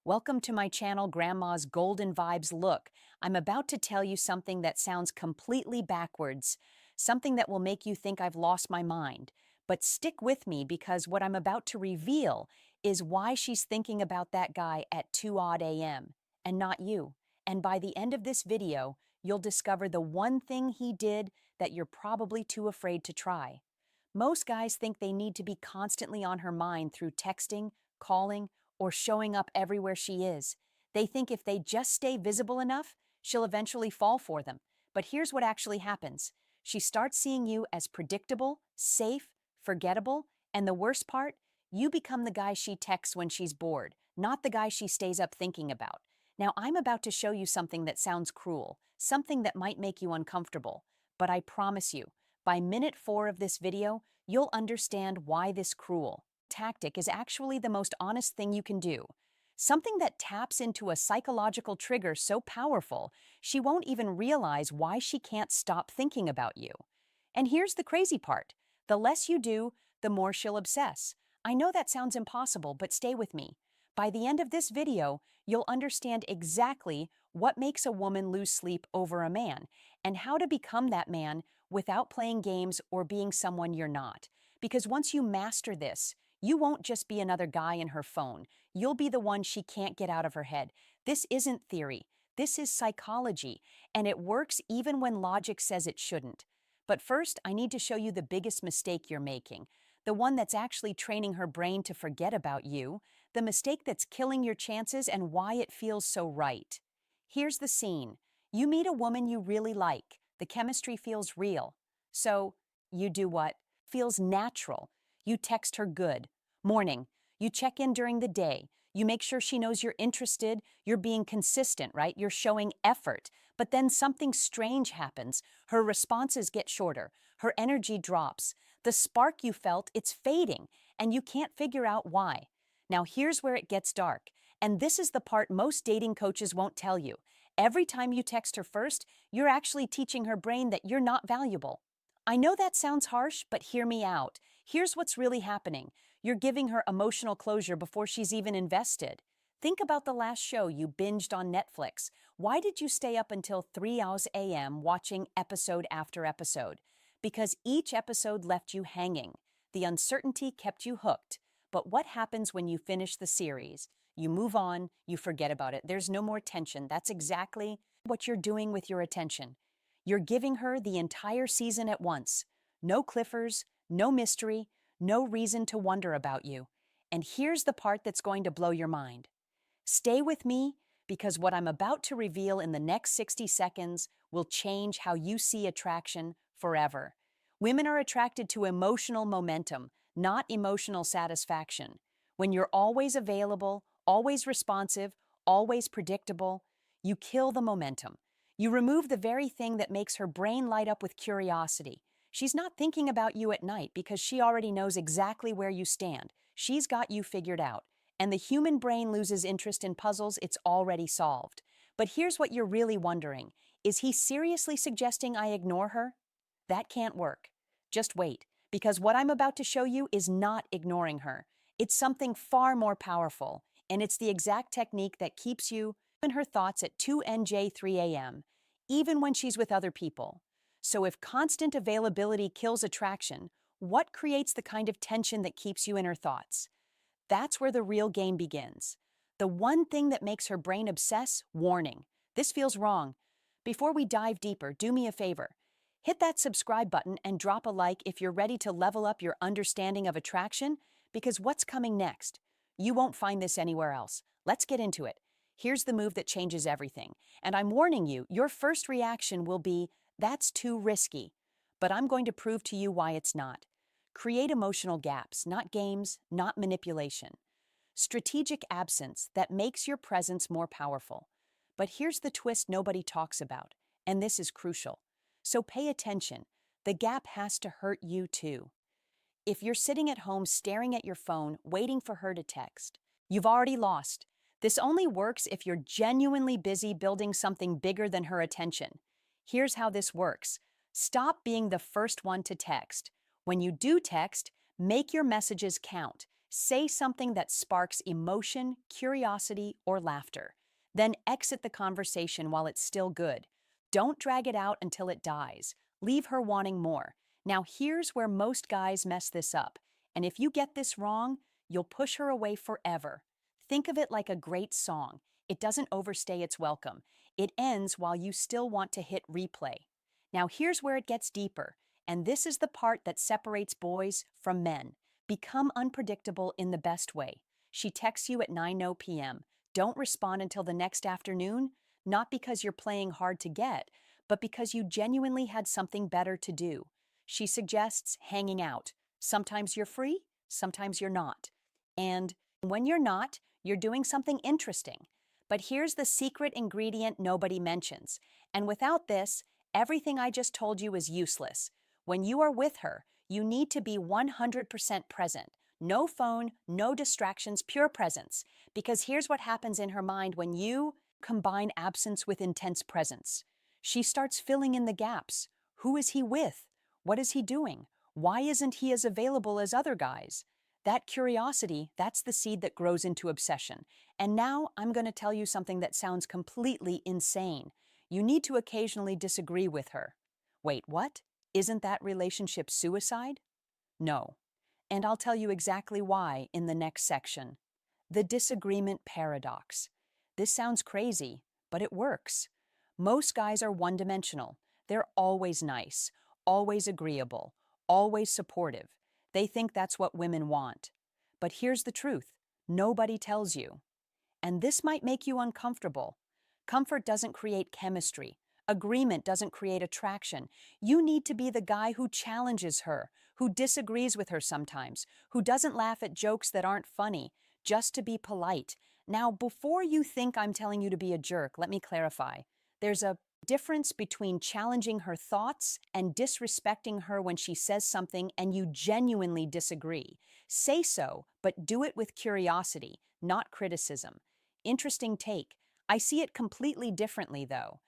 Welcome to my channel, Grandma's Golden Vibes. Look, I'm about to tell you something that sounds completely backwards, something that will make you think I've lost my mind. But stick with me because what I'm about to reveal is why she's thinking about that guy at 2 odd a.m. and not you. And by the end of this video, you'll discover the one thing he did that you're probably too afraid to try. Most guys think they need to be constantly on her mind through texting, calling, or showing up everywhere she is. They think if they just stay visible enough, she'll eventually fall for them. But here's what actually happens. She starts seeing you as predictable, safe, forgettable, and the worst part, you become the guy she texts when she's bored, not the guy she stays up thinking about. Now, I'm about to show you something that sounds cruel, something that might make you uncomfortable, but I promise you, by minute 4 of this video, you'll understand why this cruel tactic is actually the most honest thing you can do. Something that taps into a psychological trigger so powerful, she won't even realize why she can't stop thinking about you. And here's the crazy part. The less you do, the more she'll obsess. I know that sounds impossible, but stay with me. By the end of this video, you'll understand exactly what makes a woman lose sleep over a man and how to become that man without playing games or being someone you're not. Because once you master this, you won't just be another guy in her phone. You'll be the one she can't get out of her head. This isn't theory. This is psychology, and it works even when logic says it shouldn't. But first, I need to show you the biggest mistake you're making, the one that's actually training her brain to forget about you, the mistake that's killing your chances and why it feels so right. Here's the scene. You meet a woman you really like. The chemistry feels real. So, you do what? Feels natural. You text her good. Morning. You check in during the day. You make sure she knows you're interested. You're being consistent, right? You're showing effort. But then something strange happens. Her responses get shorter. Her energy drops. The spark you felt, it's fading, and you can't figure out why. Now here's where it gets dark. And this is the part most dating coaches won't tell you. Every time you text her first, you're actually teaching her brain that you're not valuable. I know that sounds harsh, but hear me out. Here's what's really happening. You're giving her emotional closure before she's even invested. Think about the last show you binged on Netflix. Why did you stay up until 3 a.m. watching episode after episode? Because each episode left you hanging. The uncertainty kept you hooked. But what happens when you finish the series? You move on, you forget about it. There's no more tension. That's exactly what you're doing with your attention. You're giving her the entire season at once. No cliffers, no mystery, no reason to wonder about you. And here's the part that's going to blow your mind. Stay with me because what I'm about to reveal in the next 60 seconds will change how you see attraction forever. Women are attracted to emotional momentum, not emotional satisfaction. When you're always available, always responsive, always predictable, you kill the momentum. You remove the very thing that makes her brain light up with curiosity. She's not thinking about you at night because she already knows exactly where you stand. She's got you figured out. And the human brain loses interest in puzzles it's already solved. But here's what you're really wondering. Is he seriously suggesting I ignore her? That can't work. Just wait, because what I'm about to show you is not ignoring her. It's something far more powerful, and it's the exact technique that keeps you in her thoughts at 2 3 a.m., even when she's with other people. So if constant availability kills attraction, what creates the kind of tension that keeps you in her thoughts? That's where the real game begins. The one thing that makes her brain obsess, warning. This feels wrong. Before we dive deeper, do me a favor. Hit that subscribe button and drop a like if you're ready to level up your understanding of attraction, because what's coming next? You won't find this anywhere else. Let's get into it. Here's the move that changes everything. And I'm warning you, your first reaction will be, that's too risky. But I'm going to prove to you why it's not. Create emotional gaps, not games, not manipulation. Strategic absence that makes your presence more powerful. But here's the twist nobody talks about, and this is crucial. So pay attention. The gap has to hurt you too. If you're sitting at home staring at your phone, waiting for her to text, you've already lost. This only works if you're genuinely busy building something bigger than her attention. Here's how this works. Stop being the first one to text. When you do text, make your messages count. Say something that sparks emotion, curiosity, or laughter. Then exit the conversation while it's still good. Don't drag it out until it dies. Leave her wanting more. Now, here's where most guys mess this up. And if you get this wrong, you'll push her away forever. Think of it like a great song. It doesn't overstay its welcome. It ends while you still want to hit replay. Now, here's where it gets deeper. And this is the part that separates boys from men. Become unpredictable in the best way. She texts you at 9:00 p.m. Don't respond until the next afternoon, not because you're playing hard to get, but because you genuinely had something better to do. She suggests hanging out. Sometimes you're free, sometimes you're not. And when you're not, you're doing something interesting. But here's the secret ingredient nobody mentions. And without this, everything I just told you is useless. When you are with her, you need to be 100% present. No phone, no distractions, pure presence. Because here's what happens in her mind when you combine absence with intense presence. She starts filling in the gaps. Who is he with? What is he doing? Why isn't he as available as other guys? That curiosity, that's the seed that grows into obsession. And now I'm going to tell you something that sounds completely insane. You need to occasionally disagree with her. Wait, what? Isn't that relationship suicide? No. And I'll tell you exactly why in the next section. The disagreement paradox. This sounds crazy, but it works. Most guys are one-dimensional. They're always nice, always agreeable, always supportive. They think that's what women want. But here's the truth. Nobody tells you. And this might make you uncomfortable. Comfort doesn't create chemistry. Agreement doesn't create attraction. You need to be the guy who challenges her, who disagrees with her sometimes, who doesn't laugh at jokes that aren't funny, just to be polite. Now, before you think I'm telling you to be a jerk, let me clarify. There's a difference between challenging her thoughts and disrespecting her when she says something and you genuinely disagree. Say so, but do it with curiosity, not criticism. Interesting take. I see it completely differently, though.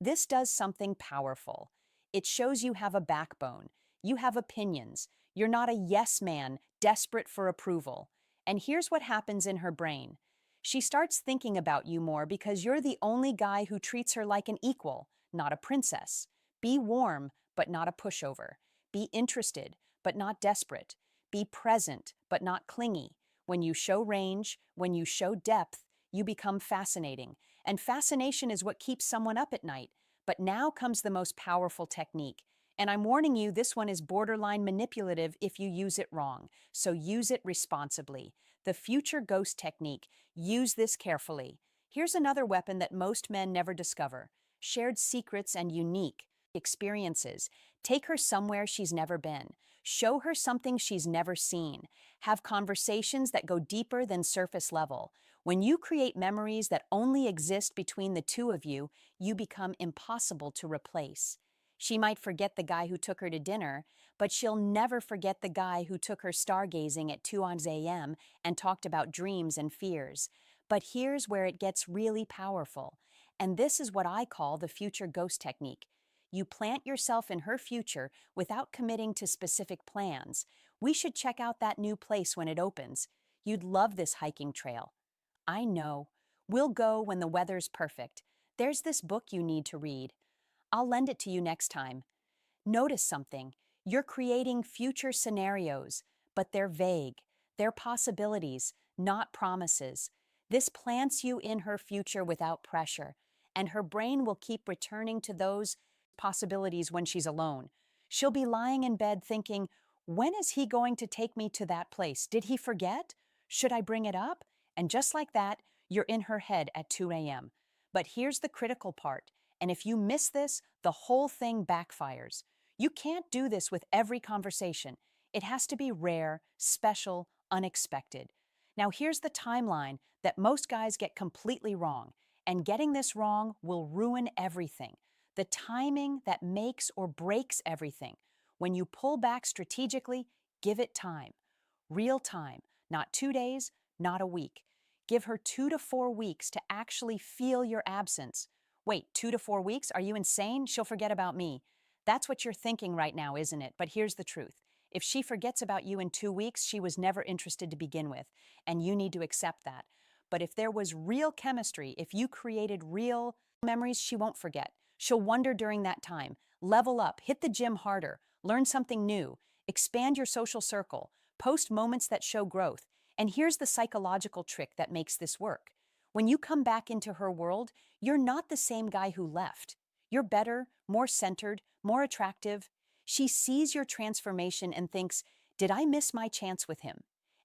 This does something powerful. It shows you have a backbone. You have opinions. You're not a yes man, desperate for approval. And here's what happens in her brain. She starts thinking about you more because you're the only guy who treats her like an equal, not a princess. Be warm, but not a pushover. Be interested, but not desperate. Be present, but not clingy. When you show range, when you show depth, you become fascinating. And fascination is what keeps someone up at night. But now comes the most powerful technique. And I'm warning you, this one is borderline manipulative if you use it wrong. So use it responsibly. The future ghost technique. Use this carefully. Here's another weapon that most men never discover. Shared secrets and unique experiences. Take her somewhere she's never been. Show her something she's never seen. Have conversations that go deeper than surface level. When you create memories that only exist between the two of you, you become impossible to replace. She might forget the guy who took her to dinner, but she'll never forget the guy who took her stargazing at 2 a.m. and talked about dreams and fears. But here's where it gets really powerful. And this is what I call the future ghost technique. You plant yourself in her future without committing to specific plans. We should check out that new place when it opens. You'd love this hiking trail. I know. We'll go when the weather's perfect. There's this book you need to read. I'll lend it to you next time. Notice something. You're creating future scenarios, but they're vague. They're possibilities, not promises. This plants you in her future without pressure, and her brain will keep returning to those possibilities when she's alone. She'll be lying in bed thinking, when is he going to take me to that place? Did he forget? Should I bring it up? And just like that, you're in her head at 2 a.m. But here's the critical part. And if you miss this, the whole thing backfires. You can't do this with every conversation. It has to be rare, special, unexpected. Now here's the timeline that most guys get completely wrong, and getting this wrong will ruin everything. The timing that makes or breaks everything. When you pull back strategically, give it time. Real time, not 2 days, not a week. Give her 2 to 4 weeks to actually feel your absence. Wait, 2 to 4 weeks? Are you insane? She'll forget about me. That's what you're thinking right now, isn't it? But here's the truth. If she forgets about you in 2 weeks, she was never interested to begin with, and you need to accept that. But if there was real chemistry, if you created real memories, she won't forget. She'll wonder during that time. Level up, hit the gym harder, learn something new, expand your social circle, post moments that show growth. And here's the psychological trick that makes this work. When you come back into her world, you're not the same guy who left. You're better, more centered, more attractive. She sees your transformation and thinks, did I miss my chance with him?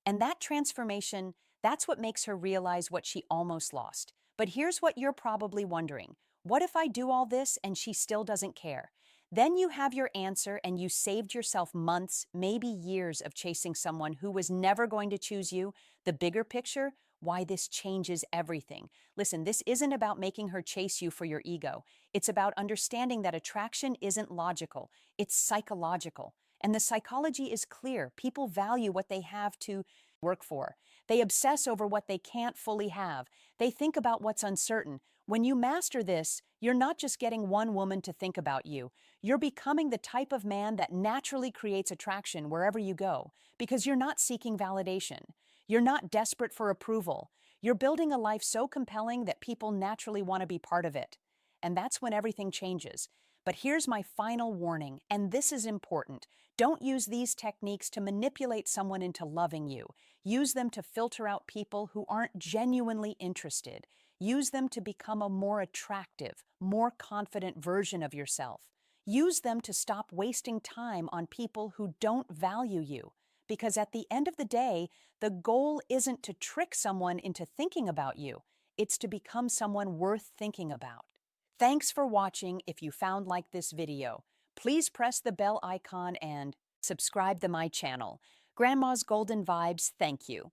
And that transformation, that's what makes her realize what she almost lost. But here's what you're probably wondering. What if I do all this and she still doesn't care? Then you have your answer and you saved yourself months, maybe years of chasing someone who was never going to choose you. The bigger picture, why this changes everything. Listen, this isn't about making her chase you for your ego. It's about understanding that attraction isn't logical, it's psychological. And the psychology is clear. People value what they have to work for. They obsess over what they can't fully have. They think about what's uncertain. When you master this, you're not just getting one woman to think about you. You're becoming the type of man that naturally creates attraction wherever you go, because you're not seeking validation. You're not desperate for approval. You're building a life so compelling that people naturally want to be part of it. And that's when everything changes. But here's my final warning, and this is important. Don't use these techniques to manipulate someone into loving you. Use them to filter out people who aren't genuinely interested. Use them to become a more attractive, more confident version of yourself. Use them to stop wasting time on people who don't value you. Because at the end of the day, the goal isn't to trick someone into thinking about you. It's to become someone worth thinking about. Thanks for watching. If you found like this video, please press the bell icon and subscribe to my channel. Grandma's Golden Vibes, thank you.